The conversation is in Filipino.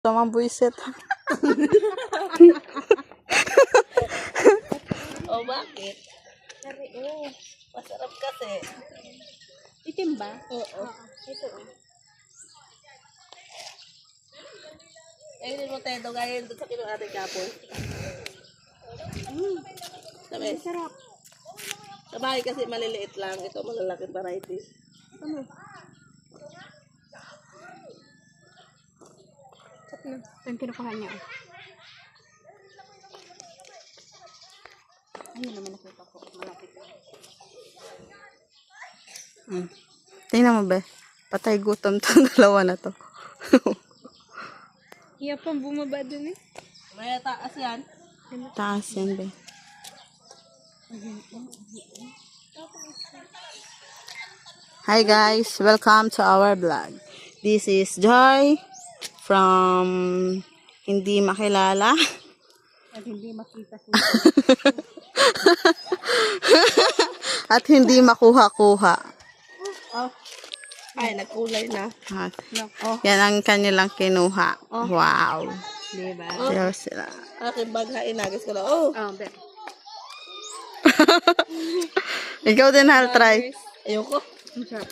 Tamang buisit. O bakit? Masarap kasi. Itim ba? Oo. Ito. Eh, hindi mo tayo gayin doon sa kinuha natin kapon. Sabi, Sarap. sa bahay kasi maliliit lang. Ito malalaking variety. Ano? Sarap na. Ito yung kinukuha niya. Ayun naman nakita ko. Malapit. Tingnan mo, be. Patay gutom to dalawa na to. Iya pang bumaba dun eh. May taas yan. Taas yan, be. Hi guys, welcome to our vlog. This is Joy from hindi makilala. At hindi makita siya. At hindi makuha-kuha. Oh. Ay, nagkulay na. At, Oh. yan ang kanilang kinuha. Wow. Diba? There sila. Aking baghain, nagis ko lang. Oh, Oh, bet. Ikaw din, Hal, try. ayoko. Ang sarap.